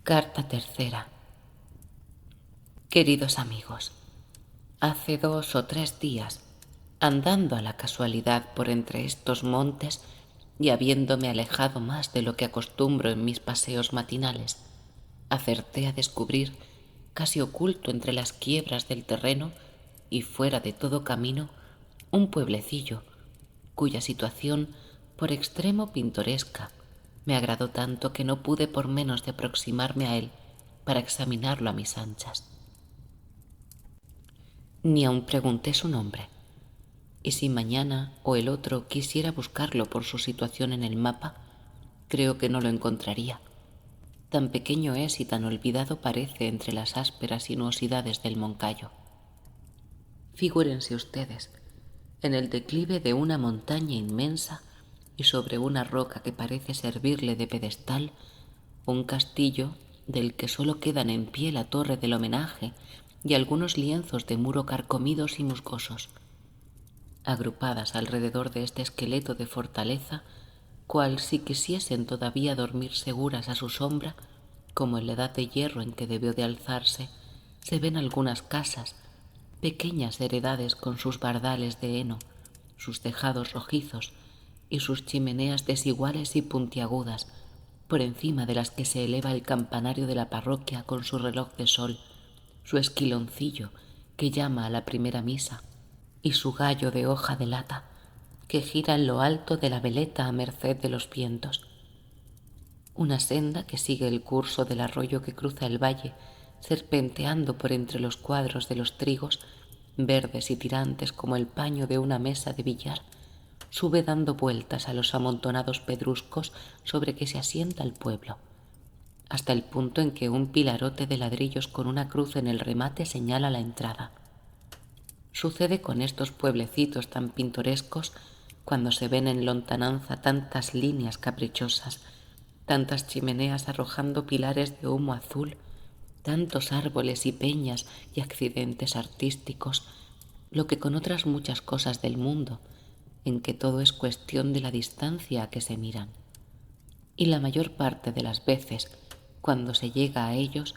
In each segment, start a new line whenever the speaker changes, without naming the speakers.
Carta tercera. Queridos amigos, hace 2 o 3 días, andando a la casualidad por entre estos montes y habiéndome alejado más de lo que acostumbro en mis paseos matinales, acerté a descubrir, casi oculto entre las quiebras del terreno y fuera de todo camino, un pueblecillo cuya situación, por extremo pintoresca, me agradó tanto que no pude por menos de aproximarme a él para examinarlo a mis anchas. Ni aun pregunté su nombre, y si mañana o el otro quisiera buscarlo por su situación en el mapa, creo que no lo encontraría. Tan pequeño es y tan olvidado parece entre las ásperas sinuosidades del Moncayo. Figúrense ustedes, en el declive de una montaña inmensa y sobre una roca que parece servirle de pedestal, un castillo del que solo quedan en pie la torre del homenaje y algunos lienzos de muro carcomidos y musgosos. Agrupadas alrededor de este esqueleto de fortaleza, cual si quisiesen todavía dormir seguras a su sombra, como en la edad de hierro en que debió de alzarse, se ven algunas casas, pequeñas heredades con sus bardales de heno, sus tejados rojizos y sus chimeneas desiguales y puntiagudas, por encima de las que se eleva el campanario de la parroquia con su reloj de sol, su esquiloncillo que llama a la primera misa y su gallo de hoja de lata que gira en lo alto de la veleta a merced de los vientos. Una senda que sigue el curso del arroyo que cruza el valle, serpenteando por entre los cuadros de los trigos, verdes y tirantes como el paño de una mesa de billar, sube dando vueltas a los amontonados pedruscos sobre que se asienta el pueblo, hasta el punto en que un pilarote de ladrillos con una cruz en el remate señala la entrada. Sucede con estos pueblecitos tan pintorescos cuando se ven en lontananza tantas líneas caprichosas, tantas chimeneas arrojando pilares de humo azul, tantos árboles y peñas y accidentes artísticos, lo que con otras muchas cosas del mundo, en que todo es cuestión de la distancia a que se miran. Y la mayor parte de las veces, cuando se llega a ellos,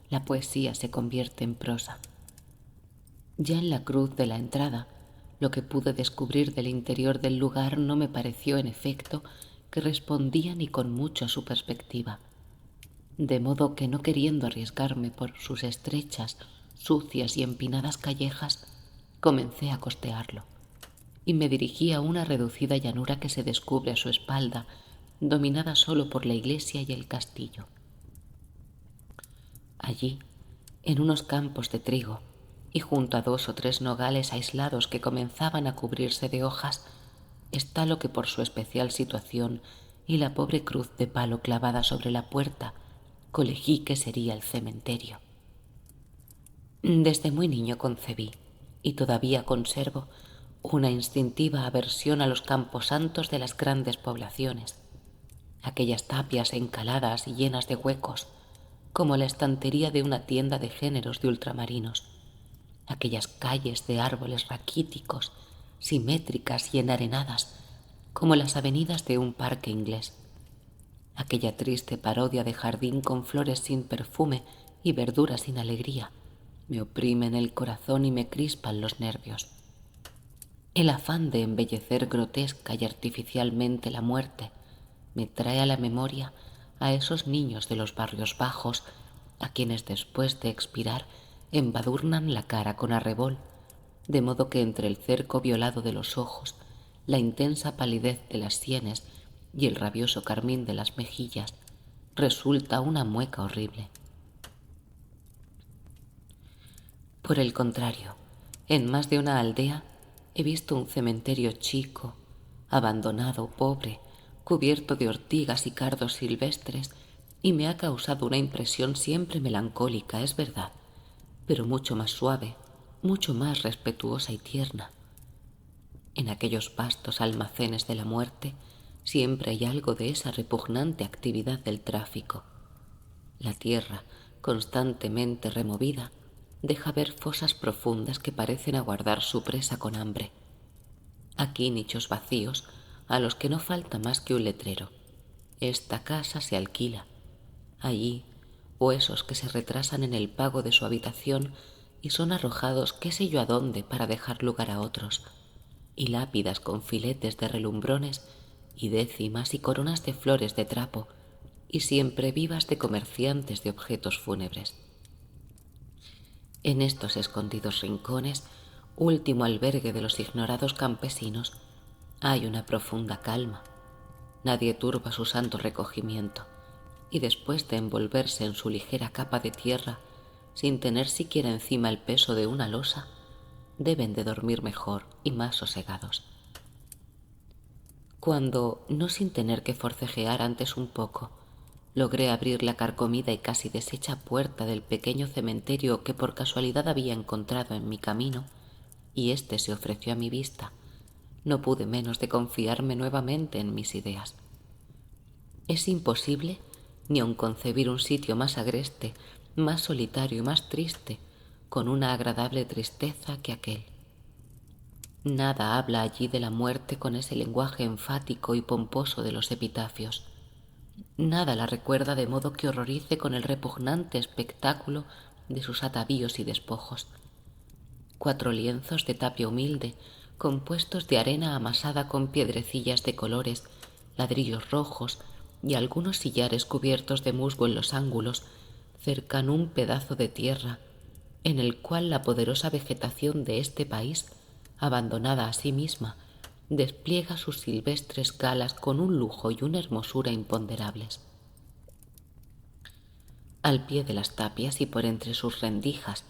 la poesía se convierte en prosa. Ya en la cruz de la entrada, lo que pude descubrir del interior del lugar no me pareció, en efecto, que respondía ni con mucho a su perspectiva. De modo que, no queriendo arriesgarme por sus estrechas, sucias y empinadas callejas, comencé a costearlo y me dirigí a una reducida llanura que se descubre a su espalda, dominada solo por la iglesia y el castillo. Allí, en unos campos de trigo, y junto a 2 o 3 nogales aislados que comenzaban a cubrirse de hojas, está lo que por su especial situación y la pobre cruz de palo clavada sobre la puerta, colegí que sería el cementerio. Desde muy niño concebí, y todavía conservo, una instintiva aversión a los camposantos de las grandes poblaciones, aquellas tapias encaladas y llenas de huecos, como la estantería de una tienda de géneros de ultramarinos, aquellas calles de árboles raquíticos, simétricas y enarenadas, como las avenidas de un parque inglés, aquella triste parodia de jardín con flores sin perfume y verduras sin alegría, me oprimen el corazón y me crispan los nervios. El afán de embellecer grotesca y artificialmente la muerte me trae a la memoria a esos niños de los barrios bajos a quienes después de expirar embadurnan la cara con arrebol, de modo que entre el cerco violado de los ojos, la intensa palidez de las sienes y el rabioso carmín de las mejillas resulta una mueca horrible. Por el contrario, en más de una aldea he visto un cementerio chico, abandonado, pobre, cubierto de ortigas y cardos silvestres, y me ha causado una impresión siempre melancólica, es verdad, pero mucho más suave, mucho más respetuosa y tierna. En aquellos vastos almacenes de la muerte siempre hay algo de esa repugnante actividad del tráfico. La tierra, constantemente removida, deja ver fosas profundas que parecen aguardar su presa con hambre. Aquí nichos vacíos a los que no falta más que un letrero. Esta casa se alquila. Allí o esos que se retrasan en el pago de su habitación y son arrojados qué sé yo a dónde para dejar lugar a otros, y lápidas con filetes de relumbrones y décimas y coronas de flores de trapo, y siempre vivas de comerciantes de objetos fúnebres. En estos escondidos rincones, último albergue de los ignorados campesinos, hay una profunda calma. Nadie turba su santo recogimiento, y después de envolverse en su ligera capa de tierra, sin tener siquiera encima el peso de una losa, deben de dormir mejor y más sosegados. Cuando, no sin tener que forcejear antes un poco, logré abrir la carcomida y casi deshecha puerta del pequeño cementerio que por casualidad había encontrado en mi camino, y éste se ofreció a mi vista, no pude menos de confiarme nuevamente en mis ideas. Es imposible ni aun concebir un sitio más agreste, más solitario y más triste, con una agradable tristeza que aquel. Nada habla allí de la muerte con ese lenguaje enfático y pomposo de los epitafios. Nada la recuerda de modo que horrorice con el repugnante espectáculo de sus atavíos y despojos. 4 lienzos de tapia humilde, compuestos de arena amasada con piedrecillas de colores, ladrillos rojos y algunos sillares cubiertos de musgo en los ángulos, cercan un pedazo de tierra en el cual la poderosa vegetación de este país, abandonada a sí misma, despliega sus silvestres galas con un lujo y una hermosura imponderables. Al pie de las tapias y por entre sus rendijas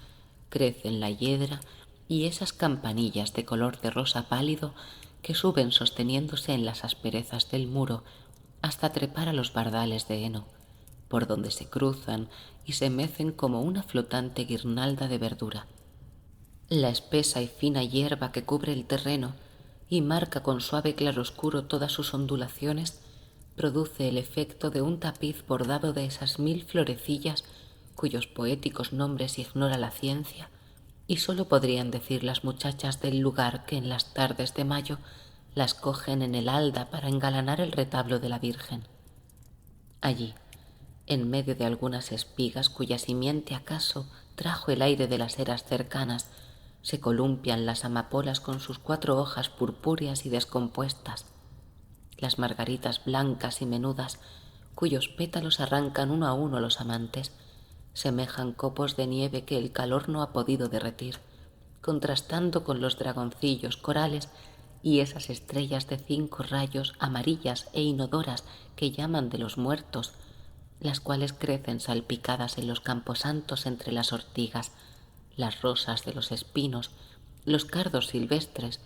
crecen la hiedra y esas campanillas de color de rosa pálido que suben sosteniéndose en las asperezas del muro hasta trepar a los bardales de heno, por donde se cruzan y se mecen como una flotante guirnalda de verdura. La espesa y fina hierba que cubre el terreno y marca con suave claroscuro todas sus ondulaciones produce el efecto de un tapiz bordado de esas 1000 florecillas cuyos poéticos nombres ignora la ciencia y sólo podrían decir las muchachas del lugar que en las tardes de mayo las cogen en el halda para engalanar el retablo de la Virgen. Allí, en medio de algunas espigas cuya simiente acaso trajo el aire de las eras cercanas, se columpian las amapolas con sus 4 hojas purpúreas y descompuestas, las margaritas blancas y menudas, cuyos pétalos arrancan uno a uno los amantes, semejan copos de nieve que el calor no ha podido derretir, contrastando con los dragoncillos corales y esas estrellas de 5 rayos amarillas e inodoras que llaman de los muertos, las cuales crecen salpicadas en los camposantos entre las ortigas, las rosas de los espinos, los cardos silvestres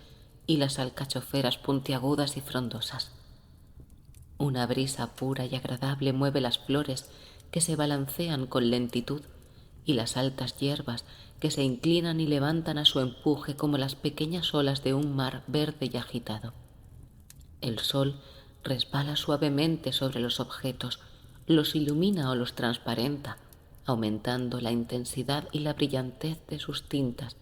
y las alcachoferas puntiagudas y frondosas. Una brisa pura y agradable mueve las flores que se balancean con lentitud y las altas hierbas que se inclinan y levantan a su empuje como las pequeñas olas de un mar verde y agitado. El sol resbala suavemente sobre los objetos, los ilumina o los transparenta, aumentando la intensidad y la brillantez de sus tintas,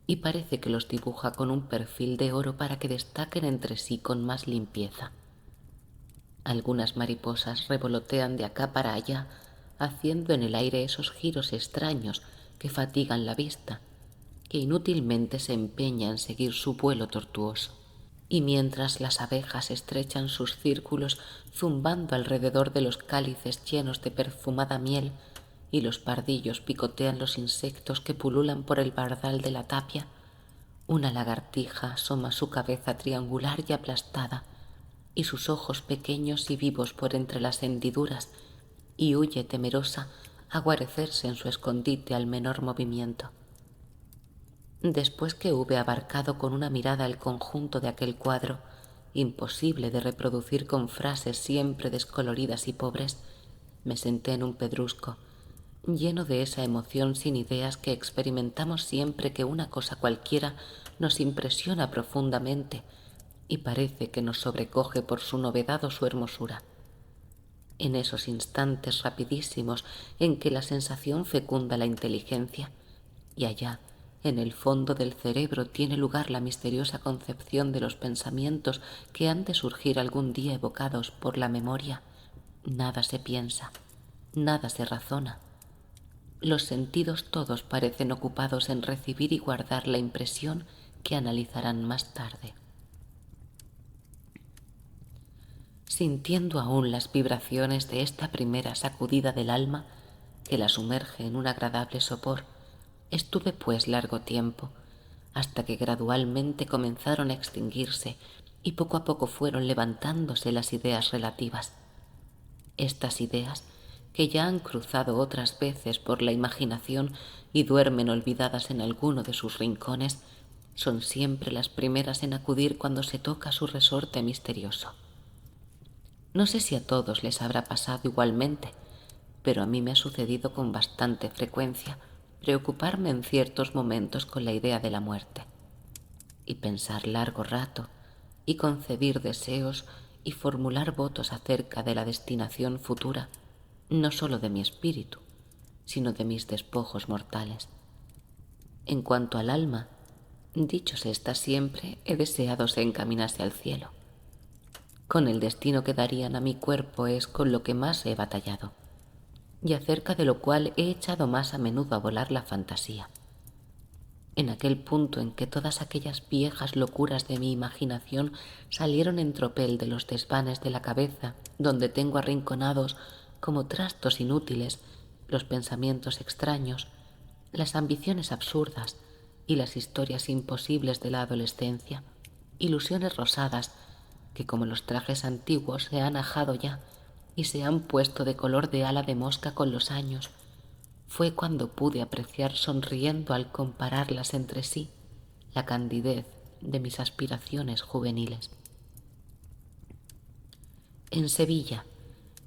y parece que los dibuja con un perfil de oro para que destaquen entre sí con más limpieza. Algunas mariposas revolotean de acá para allá, haciendo en el aire esos giros extraños que fatigan la vista, que inútilmente se empeña en seguir su vuelo tortuoso. Y mientras las abejas estrechan sus círculos zumbando alrededor de los cálices llenos de perfumada miel y los pardillos picotean los insectos que pululan por el bardal de la tapia, una lagartija asoma su cabeza triangular y aplastada y sus ojos pequeños y vivos por entre las hendiduras y huye temerosa a guarecerse en su escondite al menor movimiento. Después que hube abarcado con una mirada el conjunto de aquel cuadro, imposible de reproducir con frases siempre descoloridas y pobres, me senté en un pedrusco, lleno de esa emoción sin ideas que experimentamos siempre que una cosa cualquiera nos impresiona profundamente y parece que nos sobrecoge por su novedad o su hermosura. En esos instantes rapidísimos en que la sensación fecunda la inteligencia, y allá, en el fondo del cerebro, tiene lugar la misteriosa concepción de los pensamientos que han de surgir algún día evocados por la memoria, nada se piensa, nada se razona, Los sentidos todos parecen ocupados en recibir y guardar la impresión que analizarán más tarde. Sintiendo aún las vibraciones de esta primera sacudida del alma que la sumerge en un agradable sopor, estuve pues largo tiempo, hasta que gradualmente comenzaron a extinguirse y poco a poco fueron levantándose las ideas relativas. Estas ideas, que ya han cruzado otras veces por la imaginación y duermen olvidadas en alguno de sus rincones, son siempre las primeras en acudir cuando se toca su resorte misterioso. No sé si a todos les habrá pasado igualmente, pero a mí me ha sucedido con bastante frecuencia preocuparme en ciertos momentos con la idea de la muerte, y pensar largo rato, y concebir deseos y formular votos acerca de la destinación futura, no sólo de mi espíritu, sino de mis despojos mortales. En cuanto al alma, dicho se está siempre, he deseado se encaminase al cielo. Con el destino que darían a mi cuerpo es con lo que más he batallado, y acerca de lo cual he echado más a menudo a volar la fantasía. En aquel punto en que todas aquellas viejas locuras de mi imaginación salieron en tropel de los desvanes de la cabeza, donde tengo arrinconados como trastos inútiles los pensamientos extraños, las ambiciones absurdas y las historias imposibles de la adolescencia, ilusiones rosadas que como los trajes antiguos se han ajado ya y se han puesto de color de ala de mosca con los años, fue cuando pude apreciar sonriendo al compararlas entre sí la candidez de mis aspiraciones juveniles. En Sevilla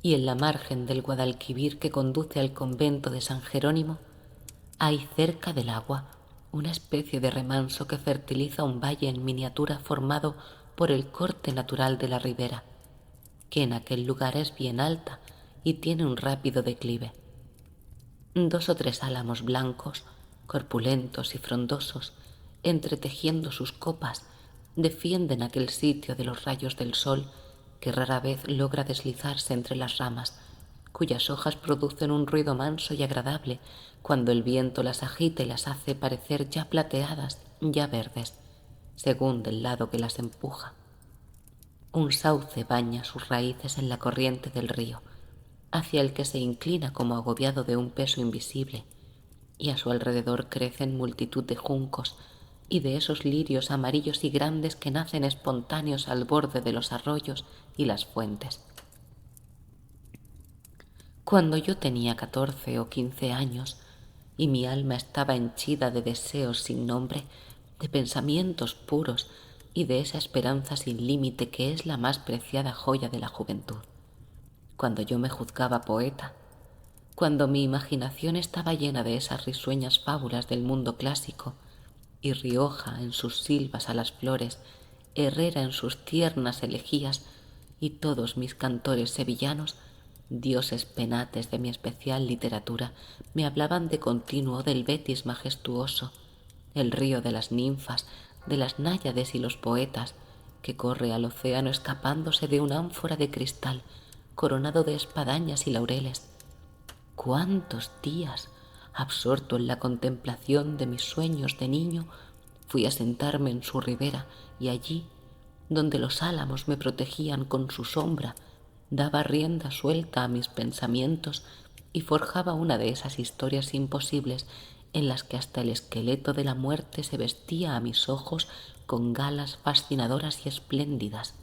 y en la margen del Guadalquivir que conduce al convento de San Jerónimo, hay cerca del agua una especie de remanso que fertiliza un valle en miniatura formado por el corte natural de la ribera, que en aquel lugar es bien alta y tiene un rápido declive. 2 o 3 álamos blancos, corpulentos y frondosos, entretejiendo sus copas, defienden aquel sitio de los rayos del sol que rara vez logra deslizarse entre las ramas, cuyas hojas producen un ruido manso y agradable cuando el viento las agita y las hace parecer ya plateadas, ya verdes, según del lado que las empuja. Un sauce baña sus raíces en la corriente del río, hacia el que se inclina como agobiado de un peso invisible, y a su alrededor crecen multitud de juncos y de esos lirios amarillos y grandes que nacen espontáneos al borde de los arroyos y las fuentes. Cuando yo tenía 14 o 15 años y mi alma estaba henchida de deseos sin nombre, de pensamientos puros y de esa esperanza sin límite que es la más preciada joya de la juventud, cuando yo me juzgaba poeta, cuando mi imaginación estaba llena de esas risueñas fábulas del mundo clásico, y Rioja en sus silvas a las flores, Herrera en sus tiernas elegías, y todos mis cantores sevillanos, dioses penates de mi especial literatura, me hablaban de continuo del Betis majestuoso, el río de las ninfas, de las náyades y los poetas, que corre al océano escapándose de una ánfora de cristal, coronado de espadañas y laureles. ¿Cuántos días, absorto en la contemplación de mis sueños de niño, fui a sentarme en su ribera y allí, donde los álamos me protegían con su sombra, daba rienda suelta a mis pensamientos y forjaba una de esas historias imposibles en las que hasta el esqueleto de la muerte se vestía a mis ojos con galas fascinadoras y espléndidas?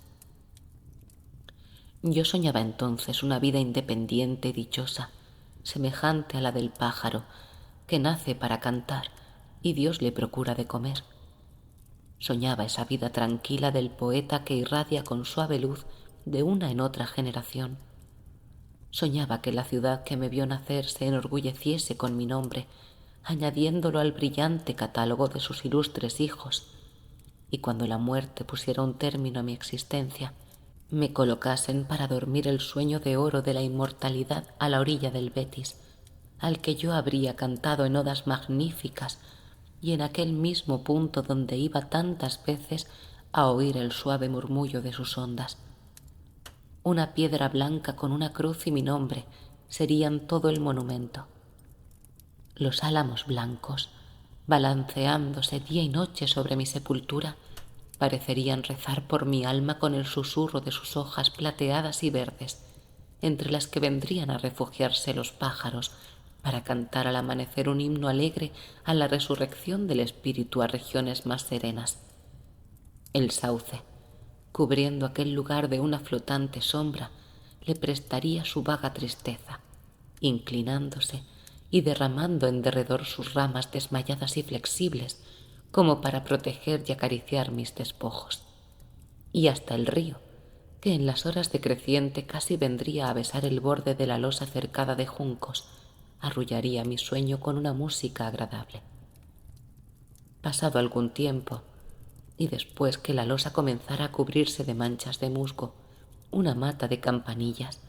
Yo soñaba entonces una vida independiente y dichosa, semejante a la del pájaro, que nace para cantar y Dios le procura de comer. Soñaba esa vida tranquila del poeta que irradia con suave luz de una en otra generación. Soñaba que la ciudad que me vio nacer se enorgulleciese con mi nombre, añadiéndolo al brillante catálogo de sus ilustres hijos, y cuando la muerte pusiera un término a mi existencia, me colocasen para dormir el sueño de oro de la inmortalidad a la orilla del Betis, al que yo habría cantado en odas magníficas y en aquel mismo punto donde iba tantas veces a oír el suave murmullo de sus ondas. Una piedra blanca con una cruz y mi nombre serían todo el monumento. Los álamos blancos, balanceándose día y noche sobre mi sepultura, parecerían rezar por mi alma con el susurro de sus hojas plateadas y verdes, entre las que vendrían a refugiarse los pájaros para cantar al amanecer un himno alegre a la resurrección del espíritu a regiones más serenas. El sauce, cubriendo aquel lugar de una flotante sombra, le prestaría su vaga tristeza, inclinándose y derramando en derredor sus ramas desmayadas y flexibles, como para proteger y acariciar mis despojos. Y hasta el río, que en las horas de creciente casi vendría a besar el borde de la losa cercada de juncos, arrullaría mi sueño con una música agradable. Pasado algún tiempo, y después que la losa comenzara a cubrirse de manchas de musgo, una mata de campanillas,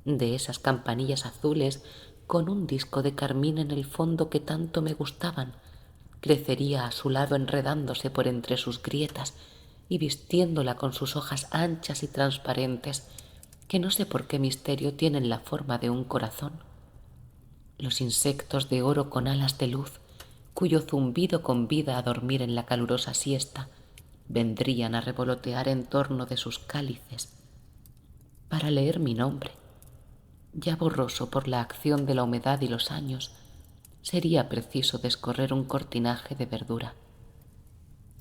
de esas campanillas azules con un disco de carmín en el fondo que tanto me gustaban, crecería a su lado enredándose por entre sus grietas y vistiéndola con sus hojas anchas y transparentes, que no sé por qué misterio tienen la forma de un corazón. Los insectos de oro con alas de luz, cuyo zumbido convida a dormir en la calurosa siesta, vendrían a revolotear en torno de sus cálices para leer mi nombre. Ya borroso por la acción de la humedad y los años, sería preciso descorrer un cortinaje de verdura.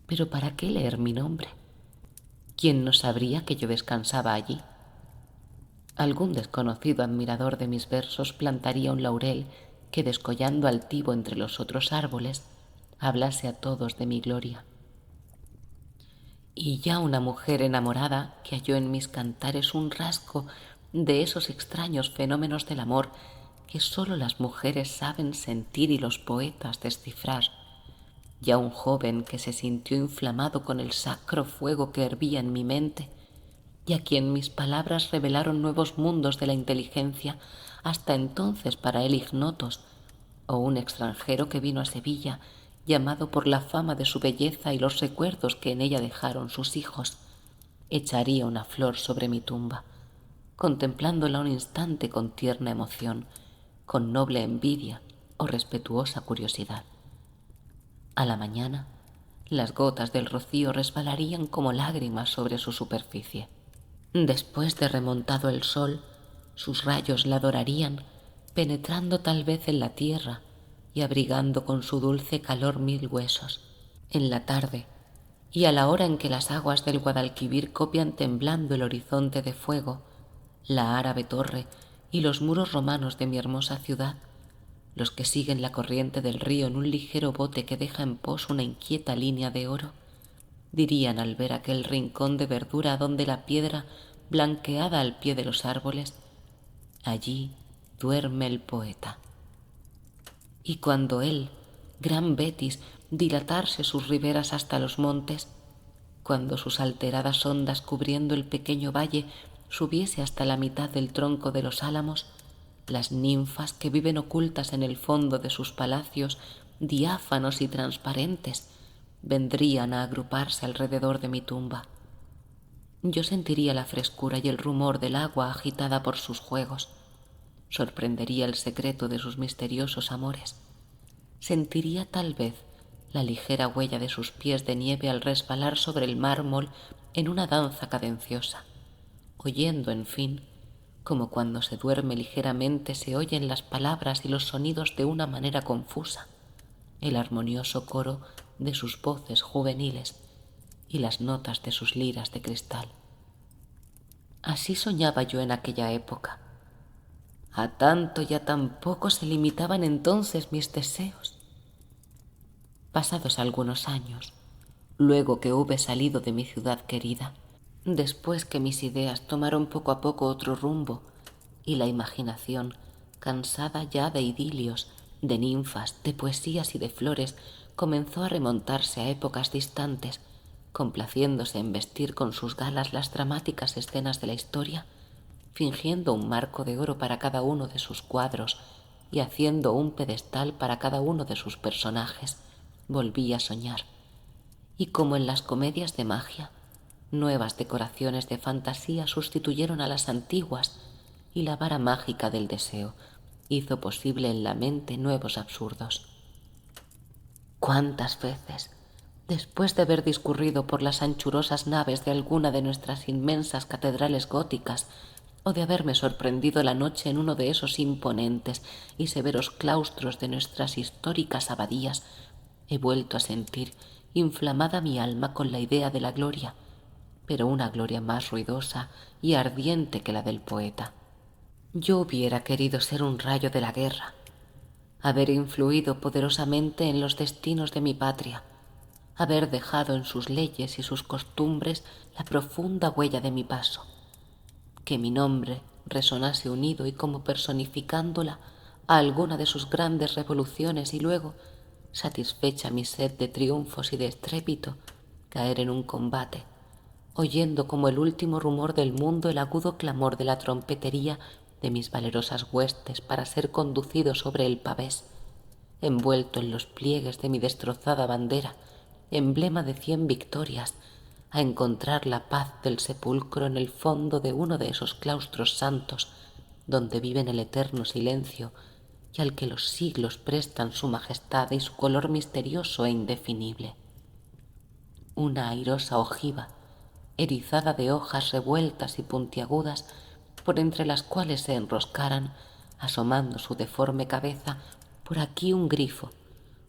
¿Pero para qué leer mi nombre? ¿Quién no sabría que yo descansaba allí? Algún desconocido admirador de mis versos plantaría un laurel que, descollando altivo entre los otros árboles, hablase a todos de mi gloria. Y ya una mujer enamorada que halló en mis cantares un rasgo de esos extraños fenómenos del amor que sólo las mujeres saben sentir y los poetas descifrar, ya un joven que se sintió inflamado con el sacro fuego que hervía en mi mente y a quien mis palabras revelaron nuevos mundos de la inteligencia, hasta entonces para él ignotos, o un extranjero que vino a Sevilla, llamado por la fama de su belleza y los recuerdos que en ella dejaron sus hijos, echaría una flor sobre mi tumba, contemplándola un instante con tierna emoción, con noble envidia o respetuosa curiosidad. A la mañana, las gotas del rocío resbalarían como lágrimas sobre su superficie. Después de remontado el sol, sus rayos la dorarían, penetrando tal vez en la tierra y abrigando con su dulce calor mil huesos. En la tarde, y a la hora en que las aguas del Guadalquivir copian temblando el horizonte de fuego, la árabe torre y los muros romanos de mi hermosa ciudad, los que siguen la corriente del río en un ligero bote que deja en pos una inquieta línea de oro, dirían al ver aquel rincón de verdura donde la piedra, blanqueada al pie de los árboles, allí duerme el poeta. Y cuando él, gran Betis, dilatarse sus riberas hasta los montes, cuando sus alteradas ondas cubriendo el pequeño valle subiese hasta la mitad del tronco de los álamos, las ninfas que viven ocultas en el fondo de sus palacios, diáfanos y transparentes, vendrían a agruparse alrededor de mi tumba. Yo sentiría la frescura y el rumor del agua agitada por sus juegos, sorprendería el secreto de sus misteriosos amores, sentiría tal vez la ligera huella de sus pies de nieve al resbalar sobre el mármol en una danza cadenciosa, oyendo, en fin, como cuando se duerme ligeramente se oyen las palabras y los sonidos de una manera confusa, el armonioso coro de sus voces juveniles y las notas de sus liras de cristal. Así soñaba yo en aquella época. A tanto y a tan poco se limitaban entonces mis deseos. Pasados algunos años, luego que hube salido de mi ciudad querida, después que mis ideas tomaron poco a poco otro rumbo y la imaginación, cansada ya de idilios, de ninfas, de poesías y de flores, comenzó a remontarse a épocas distantes, complaciéndose en vestir con sus galas las dramáticas escenas de la historia, fingiendo un marco de oro para cada uno de sus cuadros y haciendo un pedestal para cada uno de sus personajes, volví a soñar. Y como en las comedias de magia, nuevas decoraciones de fantasía sustituyeron a las antiguas y la vara mágica del deseo, hizo posible en la mente nuevos absurdos. ¿Cuántas veces, después de haber discurrido por las anchurosas naves de alguna de nuestras inmensas catedrales góticas, o de haberme sorprendido la noche en uno de esos imponentes y severos claustros de nuestras históricas abadías, he vuelto a sentir inflamada mi alma con la idea de la gloria, pero una gloria más ruidosa y ardiente que la del poeta? Yo hubiera querido ser un rayo de la guerra, haber influido poderosamente en los destinos de mi patria, haber dejado en sus leyes y sus costumbres la profunda huella de mi paso, que mi nombre resonase unido y como personificándola a alguna de sus grandes revoluciones y luego, satisfecha mi sed de triunfos y de estrépito, caer en un combate, oyendo como el último rumor del mundo el agudo clamor de la trompetería de mis valerosas huestes para ser conducido sobre el pavés, envuelto en los pliegues de mi destrozada bandera, emblema de 100 victorias, a encontrar la paz del sepulcro en el fondo de uno de esos claustros santos donde viven el eterno silencio y al que los siglos prestan su majestad y su color misterioso e indefinible. Una airosa ojiva, erizada de hojas revueltas y puntiagudas, por entre las cuales se enroscaran, asomando su deforme cabeza, por aquí un grifo,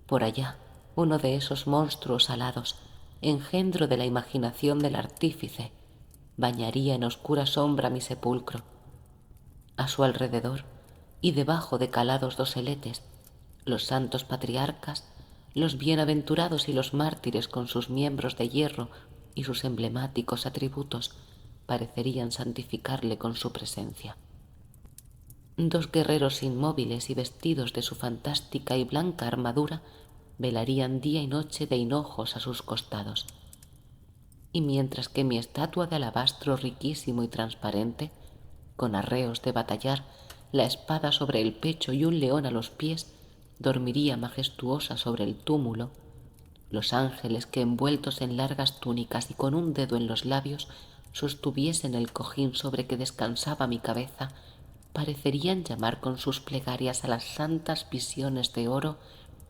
por allá uno de esos monstruos alados, engendro de la imaginación del artífice, bañaría en oscura sombra mi sepulcro. A su alrededor, y debajo de calados doseletes, los santos patriarcas, los bienaventurados y los mártires con sus miembros de hierro y sus emblemáticos atributos parecerían santificarle con su presencia. Dos guerreros inmóviles y vestidos de su fantástica y blanca armadura velarían día y noche de hinojos a sus costados. Y mientras que mi estatua de alabastro riquísimo y transparente, con arreos de batallar, la espada sobre el pecho y un león a los pies, dormiría majestuosa sobre el túmulo, los ángeles que envueltos en largas túnicas y con un dedo en los labios sostuviesen el cojín sobre que descansaba mi cabeza, parecerían llamar con sus plegarias a las santas visiones de oro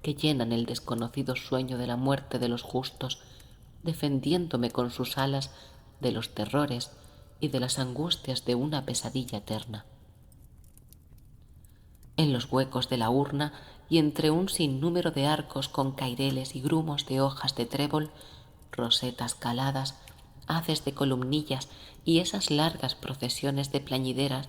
que llenan el desconocido sueño de la muerte de los justos, defendiéndome con sus alas de los terrores y de las angustias de una pesadilla eterna. En los huecos de la urna y entre un sinnúmero de arcos con caireles y grumos de hojas de trébol, rosetas caladas, haces de columnillas y esas largas procesiones de plañideras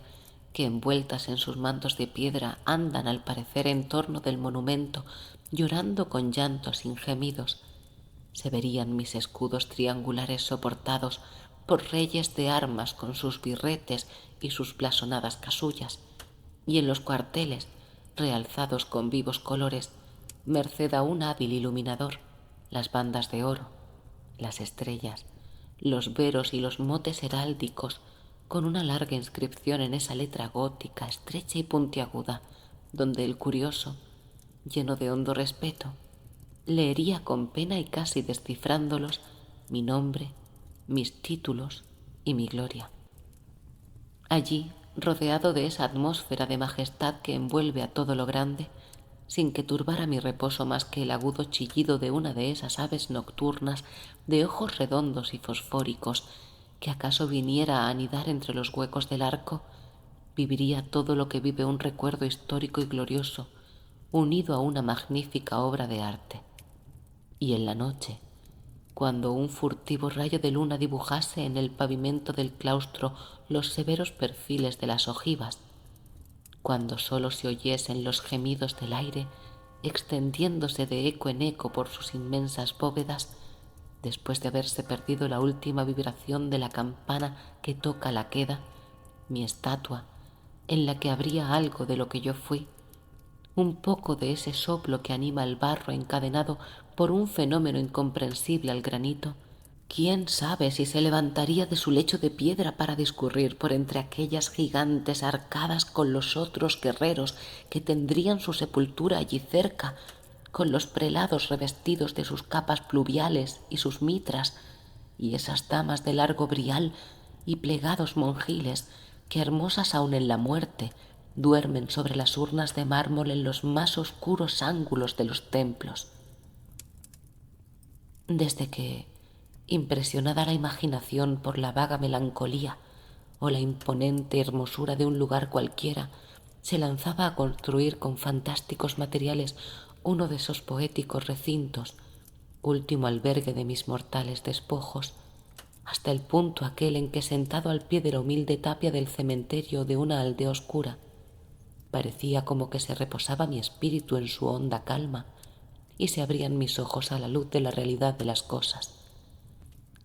que envueltas en sus mantos de piedra andan al parecer en torno del monumento llorando con llantos sin gemidos, se verían mis escudos triangulares soportados por reyes de armas con sus birretes y sus blasonadas casullas, y en los cuarteles, realzados con vivos colores, merced a un hábil iluminador, las bandas de oro, las estrellas, los veros y los motes heráldicos, con una larga inscripción en esa letra gótica, estrecha y puntiaguda, donde el curioso, lleno de hondo respeto, leería con pena y casi descifrándolos mi nombre, mis títulos y mi gloria. Allí, rodeado de esa atmósfera de majestad que envuelve a todo lo grande, sin que turbara mi reposo más que el agudo chillido de una de esas aves nocturnas de ojos redondos y fosfóricos que acaso viniera a anidar entre los huecos del arco, viviría todo lo que vive un recuerdo histórico y glorioso, unido a una magnífica obra de arte. Y en la noche, cuando un furtivo rayo de luna dibujase en el pavimento del claustro los severos perfiles de las ojivas, cuando sólo se oyesen los gemidos del aire extendiéndose de eco en eco por sus inmensas bóvedas, después de haberse perdido la última vibración de la campana que toca la queda, mi estatua, en la que habría algo de lo que yo fui, un poco de ese soplo que anima el barro encadenado por un fenómeno incomprensible al granito, quién sabe si se levantaría de su lecho de piedra para discurrir por entre aquellas gigantes arcadas con los otros guerreros que tendrían su sepultura allí cerca, con los prelados revestidos de sus capas pluviales y sus mitras, y esas damas de largo brial y plegados monjiles que, hermosas aun en la muerte, duermen sobre las urnas de mármol en los más oscuros ángulos de los templos. Desde que, impresionada la imaginación por la vaga melancolía o la imponente hermosura de un lugar cualquiera, se lanzaba a construir con fantásticos materiales uno de esos poéticos recintos, último albergue de mis mortales despojos, hasta el punto aquel en que, sentado al pie de la humilde tapia del cementerio de una aldea oscura, parecía como que se reposaba mi espíritu en su honda calma y se abrían mis ojos a la luz de la realidad de las cosas.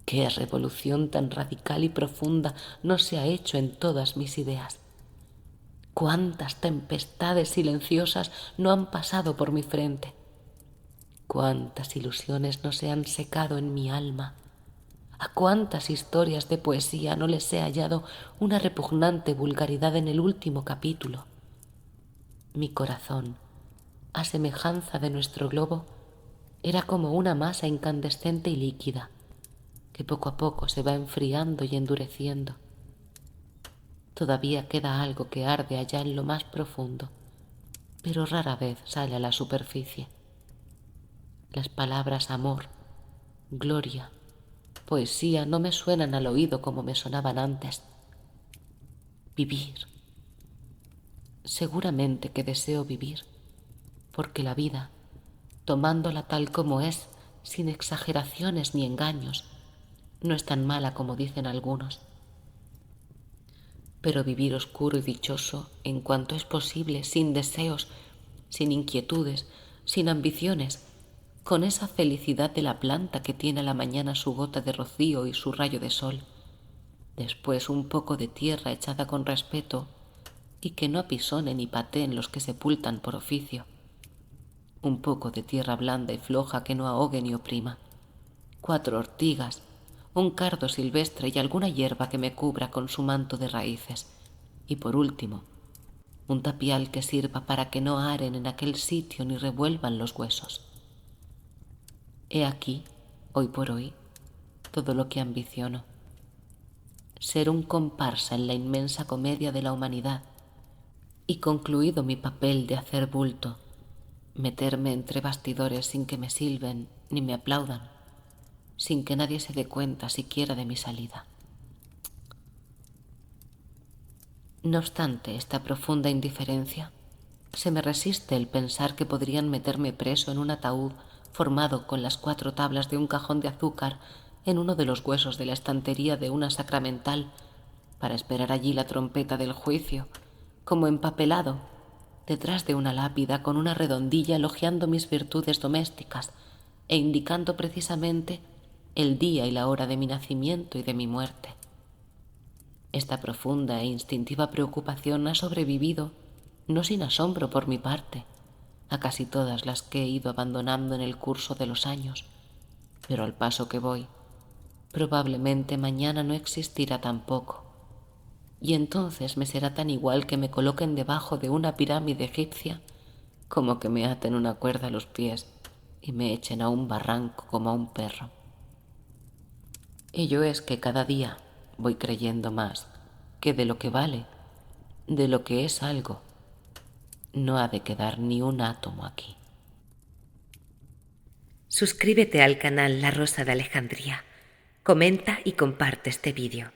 ¡Qué revolución tan radical y profunda no se ha hecho en todas mis ideas! ¡Cuántas tempestades silenciosas no han pasado por mi frente! ¡Cuántas ilusiones no se han secado en mi alma! ¿A cuántas historias de poesía no les he hallado una repugnante vulgaridad en el último capítulo! Mi corazón, a semejanza de nuestro globo, era como una masa incandescente y líquida, que poco a poco se va enfriando y endureciendo. Todavía queda algo que arde allá en lo más profundo, pero rara vez sale a la superficie. Las palabras amor, gloria, poesía no me suenan al oído como me sonaban antes. Vivir. Seguramente que deseo vivir, porque la vida, tomándola tal como es, sin exageraciones ni engaños, no es tan mala como dicen algunos. Pero vivir oscuro y dichoso en cuanto es posible, sin deseos, sin inquietudes, sin ambiciones, con esa felicidad de la planta que tiene a la mañana su gota de rocío y su rayo de sol, después un poco de tierra echada con respeto y que no apisone ni pateen los que sepultan por oficio, un poco de tierra blanda y floja que no ahogue ni oprima, 4 ortigas, un cardo silvestre y alguna hierba que me cubra con su manto de raíces, y por último, un tapial que sirva para que no aren en aquel sitio ni revuelvan los huesos. He aquí, hoy por hoy, todo lo que ambiciono: ser un comparsa en la inmensa comedia de la humanidad, y concluido mi papel de hacer bulto, meterme entre bastidores sin que me silben ni me aplaudan, sin que nadie se dé cuenta siquiera de mi salida. No obstante esta profunda indiferencia, se me resiste el pensar que podrían meterme preso en un ataúd formado con las 4 tablas de un cajón de azúcar en uno de los huesos de la estantería de una sacramental, para esperar allí la trompeta del juicio, como empapelado, detrás de una lápida con una redondilla elogiando mis virtudes domésticas e indicando precisamente el día y la hora de mi nacimiento y de mi muerte. Esta profunda e instintiva preocupación ha sobrevivido, no sin asombro por mi parte, a casi todas las que he ido abandonando en el curso de los años, pero al paso que voy, probablemente mañana no existirá tampoco, y entonces me será tan igual que me coloquen debajo de una pirámide egipcia como que me aten una cuerda a los pies y me echen a un barranco como a un perro. Ello es que cada día voy creyendo más que de lo que vale, de lo que es algo, no ha de quedar ni un átomo aquí.
Suscríbete al canal La Rosa de Alejandría, comenta y comparte este vídeo.